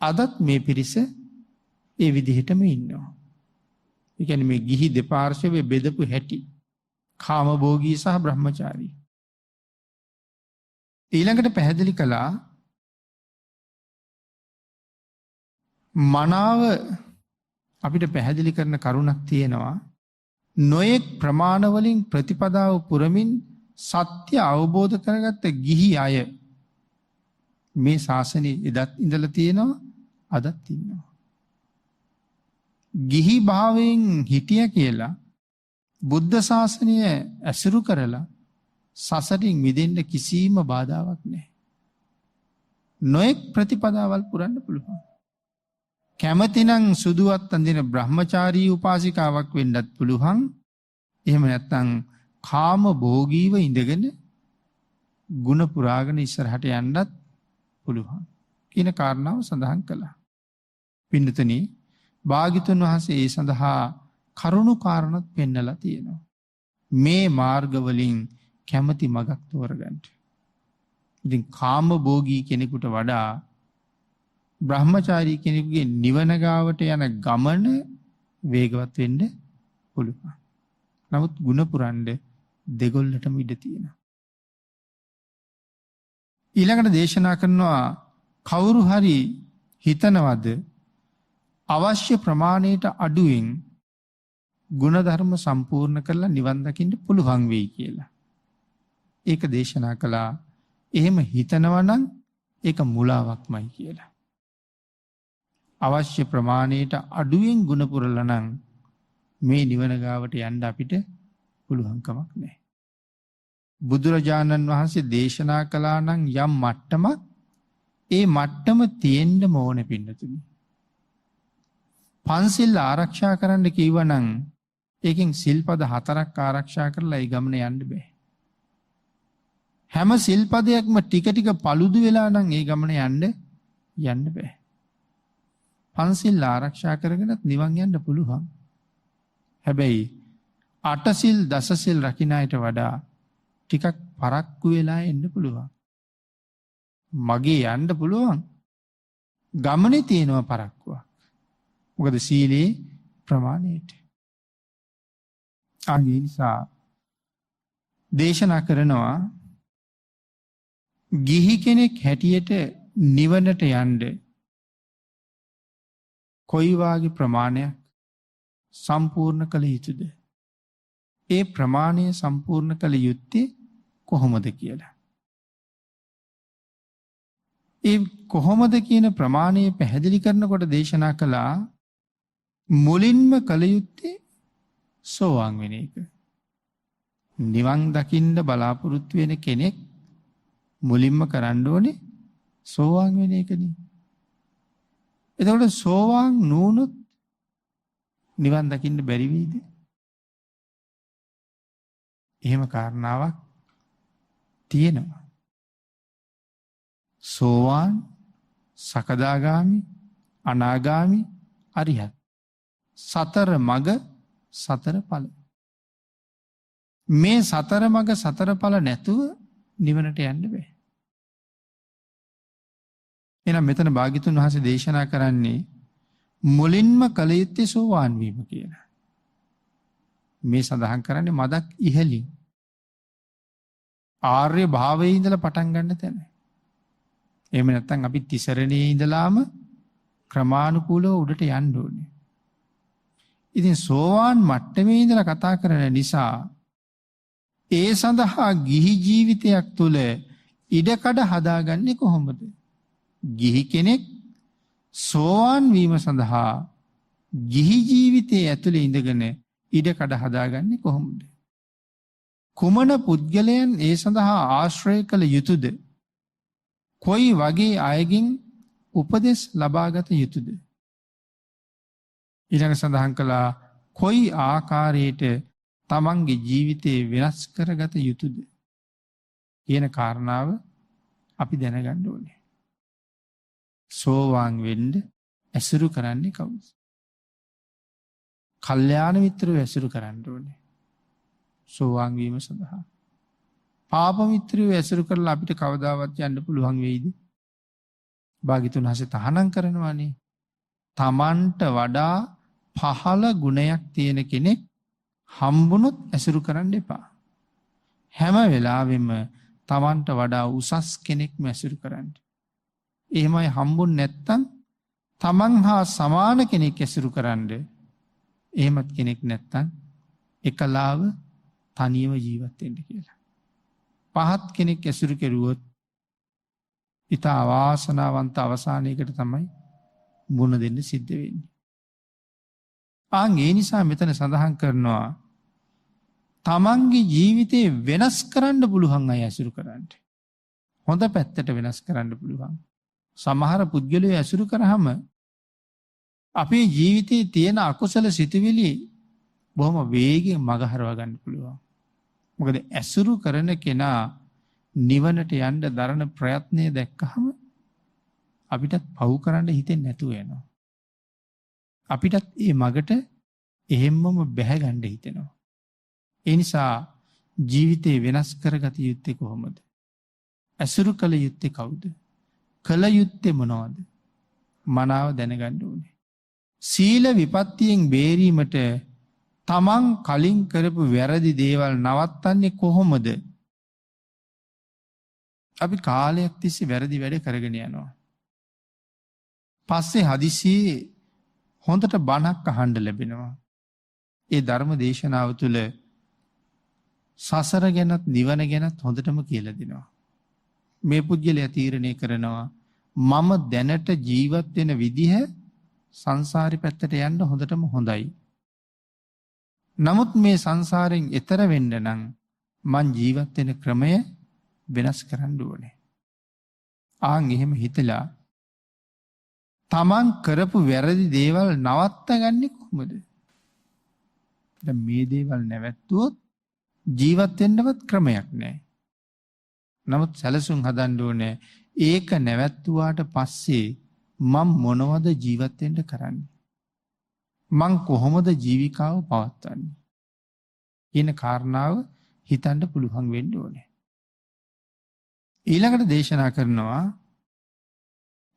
අදත් මේ පිරිස ඒ විදිහටම ඉන්නවා. ඒ කියන්නේ මේ ගිහි දෙපාර්ශ්වයේ බෙදපු හැටි කාමභෝගී සහ බ්‍රහ්මචාරී. ඊළඟට පැහැදිලි කළා මනාව අපිට පැහැදිලි කරන කරුණක් තියෙනවා. නොයෙක් ප්‍රමාණවලින් ප්‍රතිපදාව පුරමින් සත්‍ය අවබෝධ කරගත්ත ගිහි අය මේ ශාසනයේ එදත් ඉඳලා තියෙනවා අදත් ඉන්නවා. ගිහි භාවයෙන් හිටිය කියලා බුද්ධ ශාසනය ඇසුරු කරලා සසරින් මිදෙන්න කිසිම බාධාවක් නැහැ. නොයෙක් ප්‍රතිපදාවල් පුරන්න පුළුවන්. කැමතිනම් සුදුවත් අඳින බ්‍රහ්මචාරී උපාසිකාවක් වෙන්නත් පුළුවන්. එහෙම නැත්නම් කාම භෝගීව ඉඳගෙන ගුණ පුරාගෙන ඉස්සරහට යන්නත් පුළුවන් කියන කාරණාව සඳහන් කළා. පින්නතනි භාග්‍යතුන් වහන්සේ ඒ සඳහා කරුණු කාරණත් පෙන්නලා තියෙනවා. මේ මාර්ගවලින් කැමති මගක් තෝරගන්න. ඉතින් කාම භෝගී කෙනෙකුට වඩා බ්‍රහ්මචාරී කෙනෙකුගේ නිවන ගාවට යන ගමන වේගවත් වෙන්න පුළුවන්. නමුත් ගුණ පුරන්න දෙගොල්ලටම ඉඩ තියෙනවා. ඊළඟට දේශනා කරනවා කවුරු හරි හිතනවද අවශ්‍ය ප්‍රමාණයට අඩුවෙන් ගුණධර්ම සම්පූර්ණ කරලා නිවන් දකින්න පුළුවන් වෙයි කියලා. ඒක දේශනා කළා. එහෙම හිතනවා නම් ඒක මුලාවක්මයි කියලා. අවශ්‍ය ප්‍රමාණයට අඩුවෙන් ගුණ පුරලා නම් මේ නිවන ගාවට යන්න අපිට පුළුවන් කමක් නැහැ. බුදුරජාණන් වහන්සේ දේශනා කළා නම් යම් මට්ටමක් ඒ මට්ටම තියෙන්න ඕන පින්නතුනි. පන්සිල් ආරක්ෂා කරන්න කිව්වනම් ඒකෙන් සිල්පද 4ක් ආරක්ෂා කරලා ඒ ගමන යන්න බෑ. හැම සිල්පදයක්ම ටික ටික paludu වෙලා නම් ඒ ගමන යන්න බෑ. පන්සිල් ආරක්ෂා කරගෙනත් නිවන් යන්න පුළුවන්. හැබැයි 8 සිල් දස සිල් රකින්න අයට වඩා ටිකක් පරක්කු වෙලා එන්න පුළුවන්. මගේ යන්න පුළුවන්. ගමනේ තියෙනවා පරක්කුවක්. මොකද සීලේ ප්‍රමාණයට. ඒ නිසා දේශනා කරනවා ගිහි කෙනෙක් හැටියට නිවනට යන්න කොයි වාගේ ප්‍රමාණයක් සම්පූර්ණ කළ යුතුද? ඒ ප්‍රමාණය සම්පූර්ණ කළ යුත්තේ කොහොමද කියලා. ඒ කොහොමද කියන ප්‍රමාණය පැහැදිලි කරනකොට දේශනා කළා මුලින්ම කළ යුත්තේ සෝවාන් වෙන එක. නිවන් දකින්න බලාපොරොත්තු වෙන කෙනෙක් මුලින්ම කරන්න ඕනේ සෝවාන් වෙන එකනේ. එතකොට සෝවාන් නුනොත් නිවන් දකින්න බැරි වෙයිද? එහෙම කාරණාවක් තියෙනවා. සෝවාන්, සකදාගාමි, අනාගාමි, අරිහත්. සතර මග සතර ඵල. මේ සතර මග සතර ඵල නැතුව නිවනට යන්න බෑ. එහෙනම් මෙතන භාග්‍යතුන් වහන්සේ දේශනා කරන්නේ මුලින්ම කළ යුත්තේ සෝවාන් වීම කියලා. මේ සඳහන් කරන්නේ මදක් ඉහළින් ආර්ය භාවයේ ඉඳලා පටන් ගන්න තැන. එහෙම නැත්නම් අපි තිසරණේ ඉඳලාම ක්‍රමානුකූලව උඩට යන්න ඕනේ. ඉතින් සෝවාන් මට්ටමේ ඉඳලා කතා කරන නිසා ඒ සඳහා ගිහි ජීවිතයක් තුළ ඉඩකඩ හදාගන්නේ කොහොමද? ගිහි කෙනෙක් සෝවාන් වීම සඳහා ගිහි ජීවිතයේ ඇතුළේ ඉඳගෙන ඉඩකඩ හදාගන්නේ කොහොමද? කුමන පුද්ගලයන් ඒ සඳහා ආශ්‍රය කළ යුතුද? කොයි වගේ අයගෙන් උපදෙස් ලබාගත යුතුද? ඊළඟ සඳහන් කළා කොයි ආකාරයට තමන්ගේ ජීවිතේ වෙනස් කරගත යුතුද කියන කාරණාව අපි දැනගන්න ඕනේ. සෝවාන් වෙන්න ඇසුරු කරන්නේ කවුද? කල්යාණ මිත්‍රව ඇසුරු කරන්න ඕනේ සෝවාන් වීම සඳහා. පාප මිත්‍රයෝ ඇසුරු කරලා අපිට කවදාවත් යන්න පුළුවන් වෙයිද? භාග්‍යතුන් වහන්සේ තහනම් කරනවානේ. තමන්ට වඩා පහළ ගුණයක් තියෙන කෙනෙක් හම්බුනොත් ඇසුරු කරන්න එපා. හැම වෙලාවෙම තමන්ට වඩා උසස් කෙනෙක්ම ඇසුරු කරන්න. එහෙමයි හම්බුන් නැත්තම් තමන් හා සමාන කෙනෙක් ඇසුරු කරන්න. එහෙමත් කෙනෙක් නැත්තම් එකලාව තනියම ජීවත් වෙන්න කියලා. පහත් කෙනෙක් ඇසුරු කෙරුවොත් ඉතා අවාසනාවන්ත අවසානයකට තමයි මුණ දෙන්න සිද්ධ වෙන්නේ. ඒ නිසා මෙතන සඳහන් කරනවා තමන්ගේ ජීවිතේ වෙනස් කරන්න පුළුවන් අය ඇසුරු කරන්න. හොඳ පැත්තට වෙනස් කරන්න පුළුවන්. සමහර පුද්ගලයෝ ඇසුරු කරාම අපේ ජීවිතේ තියෙන අකුසල සිතුවිලි බොහොම වේගෙන් මගහරවා ගන්න පුළුවන්. මොකද ඇසුරු කරන කෙනා නිවනට යන්න දරන ප්‍රයත්නය දැක්කහම අපිටත් පව් කරන්න හිතෙන්නේ නැතුව යනවා. අපිටත් මේ මගට එහෙම්මම බැහැ ගන්න හිතෙනවා. ඒ නිසා ජීවිතේ වෙනස් කරගත යුත්තේ කොහොමද? ඇසුරු කළ යුත්තේ කවුද? කළ යුත්තේ මොනවද? මනාව දැනගන්න ඕනේ. සීල විපත්තියෙන් බේරීමට තමන් කලින් කරපු වැරදි දේවල් නවත්තන්නේ කොහොමද? අපි කාලයක් තිස්සේ වැරදි වැඩ කරගෙන යනවා. පස්සේ හදිසියේ හොඳට බණක් අහන්න ලැබෙනවා. ඒ ධර්ම දේශනාව තුළ සසර ගැනත් නිවන ගැනත් හොඳටම කියලා දෙනවා. මේ පුද්ගලයා තීරණය කරනවා මම දැනට ජීවත් වෙන විදිහ සංසාරේ පැත්තට යන්න හොඳටම හොඳයි. නමුත් මේ සංසාරයෙන් එතර වෙන්න නම් මං ජීවත් වෙන ක්‍රමය වෙනස් කරන්න ඕනේ. එහෙම හිතලා තමන් කරපු වැරදි දේවල් නවත්තගන්නේ කොහොමද? දැන් මේ දේවල් නැවැත්තුවොත් ජීවත් වෙන්නවත් ක්‍රමයක් නැහැ. නමුත් සැලසුම් හදන්න ඕනේ. ඒක නැවැත්තුවාට පස්සේ මම මොනවද ජීවත් වෙන්න කරන්නේ? මං කොහොමද ජීවිකාව පවත්වන්නේ? කියන කාරණාව හිතන්න පුළුවන් වෙන්න ඕනේ. ඊළඟට දේශනා කරනවා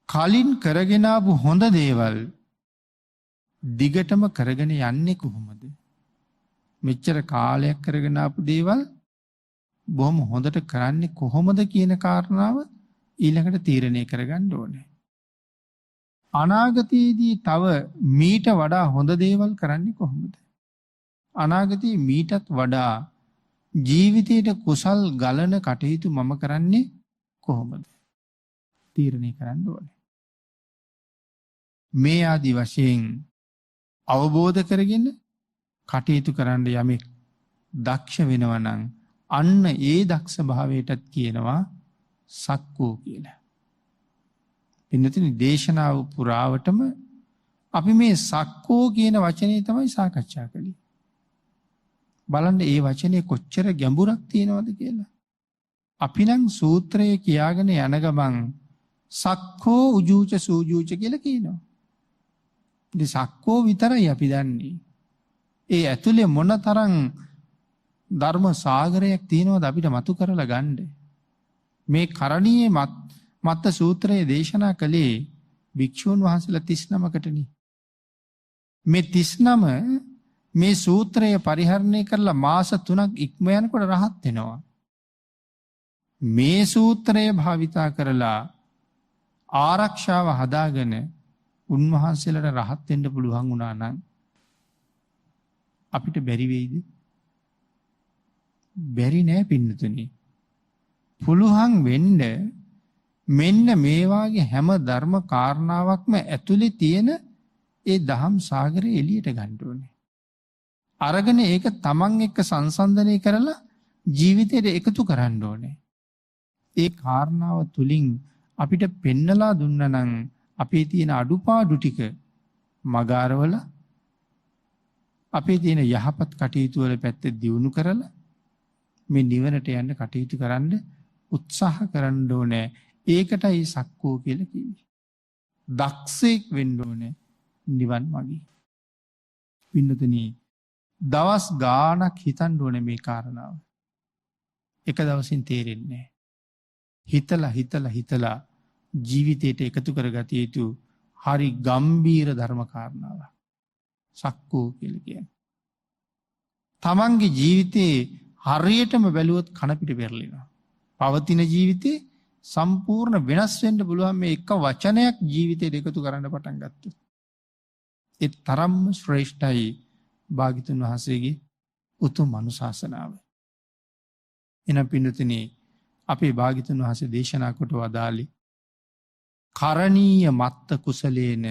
කලින් කරගෙන ආපු හොඳ දේවල් දිගටම කරගෙන යන්නේ කොහොමද? මෙච්චර කාලයක් කරගෙන ආපු දේවල් බොහොම හොඳට කරන්නේ කොහොමද කියන කාරණාව ඊළඟට තීරණය කරගන්න ඕනේ. අනාගතයේදී තව මීට වඩා හොඳ දේවල් කරන්නේ කොහොමද? අනාගතයේ මීටත් වඩා ජීවිතයට කුසල් ගලන කටයුතු මම කරන්නේ කොහොමද? තීරණය කරන්න ඕනේ. මේ ආදි වශයෙන් අවබෝධ කරගෙන කටයුතු කරන්න යමෙක් දක්ෂ වෙනවා නම් අන්න ඒ දක්ෂ භාවයටත් කියනවා සක්කෝ කියලා. පින්නතිනි දේශනාව පුරාවටම අපි මේ සක්කෝ කියන වචනේ තමයි සාකච්ඡා කළේ. බලන්න ඒ වචනේ කොච්චර ගැඹුරක් තියෙනවද කියලා. අපි නම් සූත්‍රය කියාගෙන යන ගමන් සක්කෝ උජූච සූජූච කියලා කියනවා. ඉතින් සක්කෝ විතරයි අපි දන්නේ. ඒ ඇතුලේ මොන තරම් ධර්ම සාගරයක් තියෙනවද අපිට මතු කරලා ගන්න. මේ කරණීය මත්ත සූත්‍රයේ දේශනා කළේ භික්ෂූන් වහන්සේලා 39කටනේ. මේ 39 මේ සූත්‍රය පරිහරණය කරලා මාස 3ක් ඉක්ම යනකොට රහත් වෙනවා. මේ සූත්‍රය භාවිතා කරලා ආරක්ෂාව හදාගෙන උන්වහන්සේලාට රහත් වෙන්න පුළුවන් වුණා නම් අපිට බැරි වෙයිද? බැරි නෑ පින්නතුනි. පුළුවන් වෙන්න මෙන්න මේ වාගේ හැම ධර්ම කාරණාවක්ම ඇතුලේ තියෙන ඒ දහම් සාගරය එළියට ගන්න ඕනේ. අරගෙන ඒක තමන් එක්ක සංසන්දනය කරලා ජීවිතයට එකතු කරන්න ඕනේ. ඒ කාරණාව තුලින් අපිට පෙන්නලා දුන්නා නම් අපේ තියෙන අඩුපාඩු ටික මගාරවල අපේ තියෙන යහපත් කටයුතු වල පැත්ත දියුණු කරලා මේ නිවනට යන්න කටයුතු කරන්න උත්සාහ කරන්න ඕනේ. ඒකටයි සක්කෝ කියලා කියන්නේ. දක්ෂයෙක් වෙන්න ඕනේ නිවන් මාගේ. පින්නතුනි දවස් ගාණක් හිතන්න ඕනේ මේ කාරණාව. එක දවසින් තේරෙන්නේ. හිතලා ජීවිතයට එකතු කරගත යුතු හරි ගම්බීර ධර්මකාරණාව. සක්කෝ කියලා කියන්නේ. තමන්ගේ ජීවිතේ හරියටම බැලුවොත් කනපිට පෙරලෙනවා. පවතින ජීවිතේ සම්පූර්ණ වෙනස් වෙන්න පුළුවන් මේ එක වචනයක් ජීවිතයට එකතු කරන්න පටන් ගත්තොත්. ඒ තරම්ම ශ්‍රේෂ්ඨයි භාග්‍යතුන් වහන්සේගේ උතුම් අනුශාසනාව. එනම් පින්නතුනි අපේ භාග්‍යතුන් වහන්සේ දේශනා කොට වදාළේ කරණීය මත්ත කුසලේන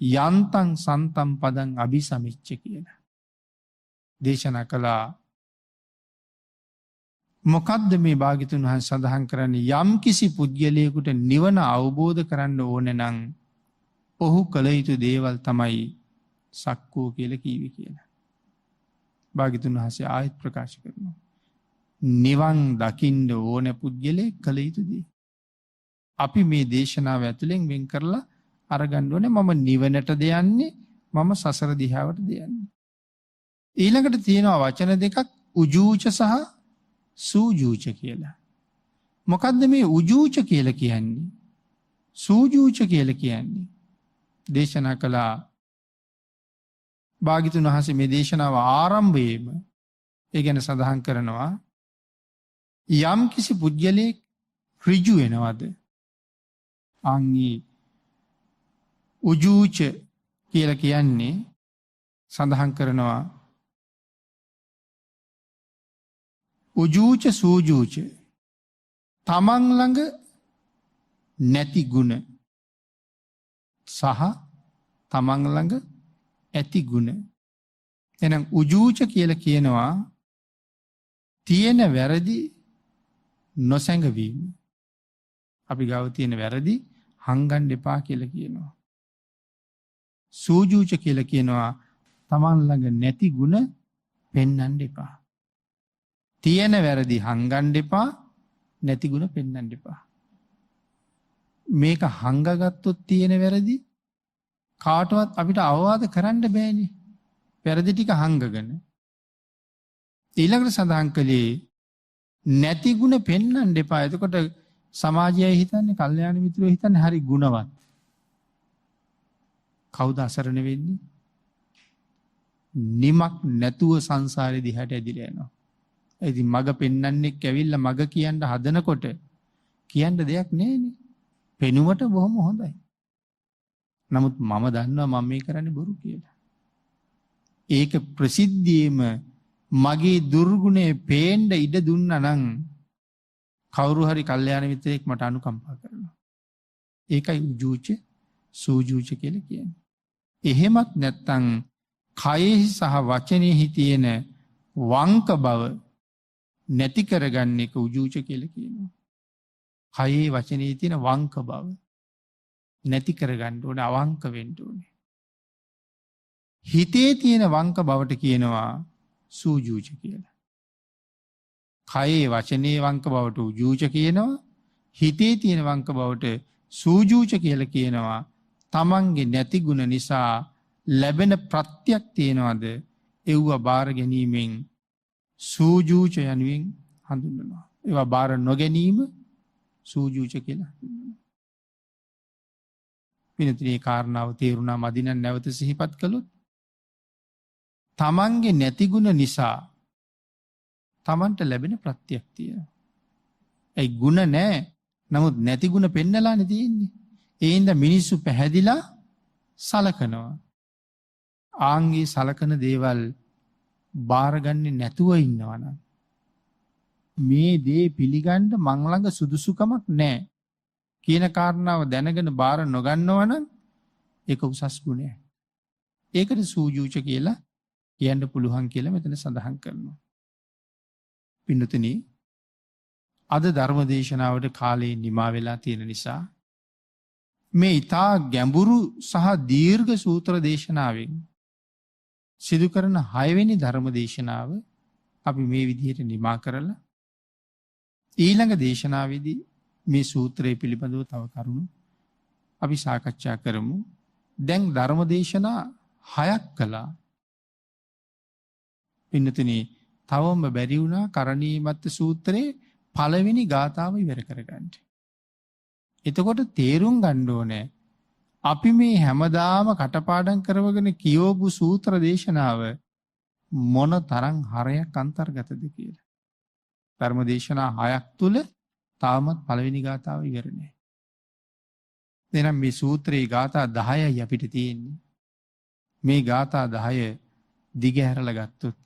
යන්තං සන්තම් පදං අபிසමිච්ච කියන දේශනා කළා. මොකද්ද මේ භාග්‍යතුන් වහන්සේ සඳහන් කරන්නේ? යම් කිසි පුද්ගලයෙකුට නිවන අවබෝධ කරන්න ඕන නම් ඔහු කළ යුතු දේවල් තමයි සක්කෝ කියලා කීවේ කියලා. භාග්‍යතුන් වහන්සේ ආයත් ප්‍රකාශ කරනවා. නිවන් දකින්න ඕන පුද්ගලයෙක් කළ යුතු දේ. අපි මේ දේශනාව ඇතුලෙන් වෙන් කරලා අරගන්න ඕනේ මම නිවනට දෙයන්නේ මම සසර දිහාවට දෙයන්නේ. ඊළඟට තියෙනවා වචන දෙකක් උජූච සහ සූජූච කියලා. මොකද්ද මේ උජූච කියලා කියන්නේ? සූජූච කියලා කියන්නේ? දේශනා කළා භාග්‍යතුන් වහන්සේ මේ දේශනාව ආරම්භයේම ඒ ගැන සඳහන් කරනවා යම් කිසි පුද්ගලයෙක් ඍජු වෙනවද? අංගී උජූච කියලා කියන්නේ සඳහන් කරනවා උජූච සූජූච තමන් ළඟ නැති ගුණ සහ තමන් ළඟ ඇති ගුණ. එහෙනම් උජූච කියලා කියනවා තියෙන වැරදි නොසැඟවීම. අපි ගාව තියෙන වැරදි හංගන්න එපා කියලා කියනවා. සූජූච කියලා කියනවා තමන් ළඟ නැති ගුණ පෙන්වන්න එපා. තියෙන වැරදි හංගන්න එපා, නැති ගුණ පෙන්වන්න එපා. මේක හංගගත්තොත් තියෙන වැරදි කාටවත් අපිට අවවාද කරන්න බෑනේ. වැරදි ටික හංගගෙන. ඊළඟට සඳහන් කළේ නැති ගුණ පෙන්වන්න එපා. එතකොට සමාජය හිතන්නේ, කල්යාණ මිත්‍රයෝ හිතන්නේ හරි ගුණවත්. කවුද අසරණ වෙන්නේ? නිමක් නැතුව සංසාරේ දිහාට ඇදිලා යනවා. ඉතින් මග පෙන්වන්නෙක් ඇවිල්ලා මග කියන්න හදනකොට කියන්න දෙයක් නැහැනේ. පෙනුමට බොහොම හොඳයි. නමුත් මම දන්නවා මම මේ කරන්නේ බොරු කියලා. ඒක ප්‍රසිද්ධියේම මගේ දුර්ගුණේ පේන්න ඉඩ දුන්නා නම් කවුරු හරි කල්යාණ මිත්‍රයෙක් මට අනුකම්පා කරනවා. ඒකයි උජූච සූජූච කියලා කියන්නේ. එහෙමත් නැත්තම් කයෙහි සහ වචනයෙහි තියෙන වංක බව නැති කරගන්න එක උජූච කියලා කියනවා. කයේ වචනේ තියෙන වංක බව නැති කරගන්න ඕනේ, අවංක වෙන්න ඕනේ. හිතේ තියෙන වංක බවට කියනවා සූජූච කියලා. කයේ වචනේ වංක බවට උජූච කියනවා. හිතේ තියෙන වංක බවට සූජූච කියලා කියනවා. තමන්ගේ නැති ගුණ නිසා ලැබෙන ප්‍රත්‍යක් තියෙනවද? ඒව බාර ගැනීමෙන් සූජූච යනුවෙන් හඳුන්වනවා. ඒවා බාර නොගැනීම සූජූච කියලා හඳුන්වනවා. පින්තුනේ කාරණාව තේරුණා මදිනම් නැවත සිහිපත් කළොත් තමන්ගේ නැති ගුණ නිසා තමන්ට ලැබෙන ප්‍රත්‍යක් තියෙනවා. ඒ ගුණ නැහැ. නමුත් නැති ගුණ පෙන්නලානේ තියෙන්නේ. ඒ හින්දා මිනිස්සු පැහැදිලා සලකනවා. ආන්ගේ සලකන දේවල් බාරගන්නේ නැතුව ඉන්නවනම් මේ දේ පිළිගන්න මං ළඟ සුදුසුකමක් නැහැ කියන කාරණාව දැනගෙන බාර නොගන්නවා නම් ඒක උසස් ගුණයක්. ඒකට සූජූච කියලා කියන්න පුළුවන් කියලා මෙතන සඳහන් කරනවා. පින්නතුනි අද ධර්ම දේශනාවට කාලේ නිමා වෙලා තියෙන නිසා මේ ඊටා ගැඹුරු සහ දීර්ඝ සූත්‍ර දේශනාවෙන් සිදු කරන 6 වෙනි ධර්ම දේශනාව අපි මේ විදිහට නිමා කරලා ඊළඟ දේශනාවේදී මේ සූත්‍රය පිළිබඳව තව කරුණු අපි සාකච්ඡා කරමු. දැන් ධර්ම දේශනා 6ක් කළා. පින්නතුනි තවම බැරි වුණා කරණීයමත්ත සූත්‍රයේ පළවෙනි ගාථාව ඉවර කරගන්න. එතකොට තේරුම් ගන්න ඕනේ අපි මේ හැමදාම කටපාඩම් කරවගෙන කියවපු සූත්‍ර දේශනාව මොන තරම් හරයක් අන්තර්ගතද කියලා. ධර්ම දේශනා 6ක් තුල තාමත් පළවෙනි ගාථාව ඉවර නැහැ. එහෙනම් මේ සූත්‍රයේ ගාථා 10යි අපිට තියෙන්නේ. මේ ගාථා 10 දිගහැරලා ගත්තොත්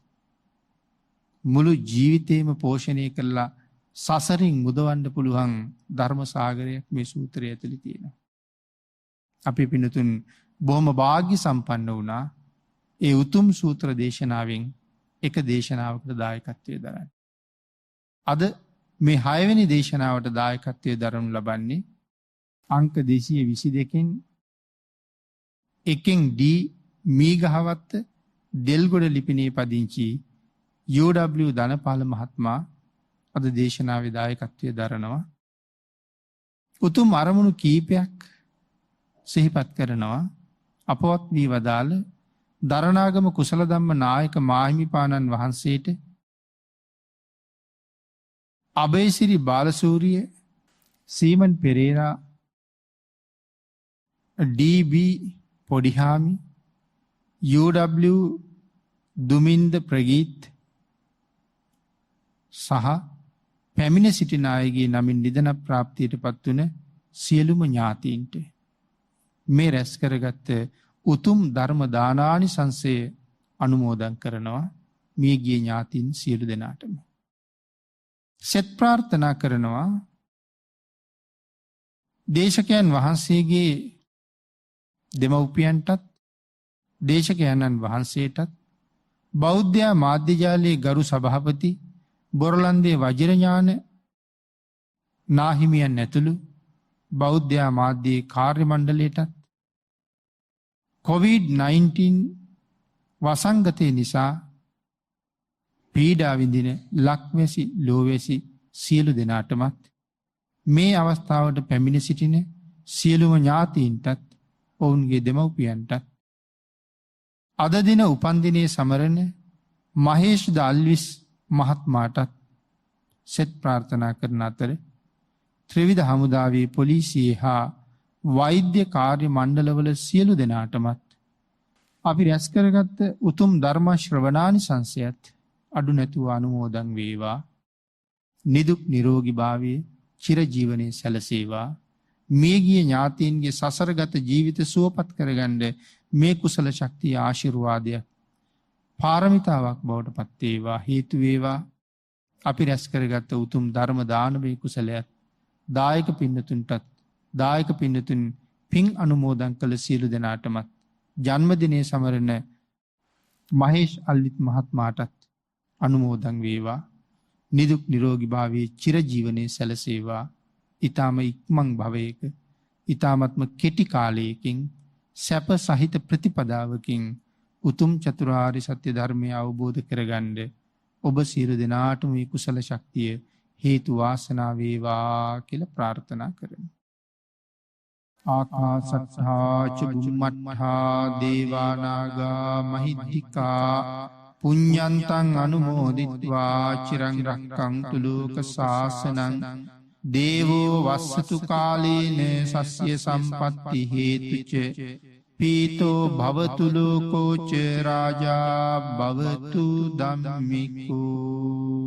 මුළු ජීවිතේම පෝෂණය කළා සසරින් මුදවන්න පුළුවන් ධර්ම සාගරයක් මේ සූත්‍රය ඇතුළේ තියෙනවා. අපි පින්නතුන් බොහොම වාග්ය සම්පන්න වුණා ඒ උතුම් සූත්‍ර දේශනාවෙන් එක දේශනාවකට දායකත්වයේ දරන්න. අද මේ 6 වෙනි දේශනාවට දායකත්වයේ දරනු ලබන්නේ අංක 222කින් එකෙන් ඩී මීගහවත්ත දෙල්ගොඩ ලිපිනේ පදිංචි UW ධනපාල මහත්මයා අද දේශනාවේ දායකත්වයේ දරනවා. උතුම් අරමුණු කීපයක් සිහිපත් කරනවා. අපවත් වී වදාළ දරණාගම කුසල ධම්ම නායක මාහිමිපාණන් වහන්සේට අබේසිරි බාලසූරිය සීමන් පෙරේරා DB පොඩිහාමි UW දුමින්ද ප්‍රගීත් සහ පැමිණ සිටින අයගේ නමින් නිදන ප්‍රාප්තියට පත් වුණ සියලුම ඥාතීන්ට මේ රැස් කරගත්ත උතුම් ධර්ම දානානිසංසය අනුමෝදන් කරනවා මියගිය ඥාතීන් සියලු දෙනාටම. සෙත් ප්‍රාර්ථනා කරනවා දේශකයන් වහන්සේගේ දෙමව්පියන්ටත් දේශකයන්න් වහන්සේටත් බෞද්ධ මාධ්‍යජාලයේ ගරු සභාපති බොරලන්දේ වජිරඥාන නාහිමියන් ඇතුළු බෞද්ධ මාධ්‍යයේ කාර්ය මණ්ඩලයටත් COVID-19 වසංගතය නිසා පීඩා විඳින ලක්වැසි ලෝවැසි සියලු දෙනාටමත් මේ අවස්ථාවට පැමිණ සිටින සියලුම ඥාතීන්ටත් ඔවුන්ගේ දෙමව්පියන්ටත් අද දින උපන්දිනයේ සමරන මහේෂ් දාල්විස් මහත්මයාටත් සෙත් ප්‍රාර්ථනා කරන අතර ත්‍රිවිධ හමුදාවේ පොලිසියේ හා වෛද්‍ය කාර්ය මණ්ඩලවල සියලු දෙනාටමත් අපි රැස් කරගත්ත උතුම් ධර්ම ශ්‍රවණානිසංසයත් අඩු නැතුව අනුමෝදන් වේවා. නිදුක් නිරෝගී භාවයේ චිරජීවනයේ සැලසේවා. මියගිය ඥාතීන්ගේ සසරගත ජීවිත සුවපත් කරගන්න මේ කුසල ශක්තිය ආශිර්වාදයක් පාරමිතාවක් බවට පත් වේවා හේතු වේවා. අපි රැස් කරගත්ත උතුම් ධර්ම දානමය කුසලයක් දායක පින්නතුන්ටත් දායක පින්නතුන් පින් අනුමෝදන් කළ සියලු දෙනාටමත් ජන්මදිනයේ සමරන මහේෂ් අල්ලිත් මහත්මයාටත් අනුමෝදන් වේවා. නිදුක් නිරෝගී භාවයේ චිරජීවනයේ සැලසේවා. ඊ타ම ඉක්මන් භවයක ඊ타මත්ම කෙටි කාලයකින් සැප සහිත ප්‍රතිපදාවකින් උතුම් චතුරාර්ය සත්‍ය ධර්මය අවබෝධ කරගන්න ඔබ සියලු දෙනාටම මේ කුසල ශක්තිය හේතු වාසනා වේවා කියලා ප්‍රාර්ථනා කරමි. ආකාසත්තා ච බුම්මත්තා දේවා නාග මහිද්దికා පුඤ්ඤන්තං අනුමෝදිත්වා චිරං රක්ඛන්තු ලෝක සාසනං දේවෝ වස්සතු කාලේන සස්ය සම්පatti හේතුච පීතෝ භවතු ලෝකෝ ච රාජා භවතු ධම්මිකෝ.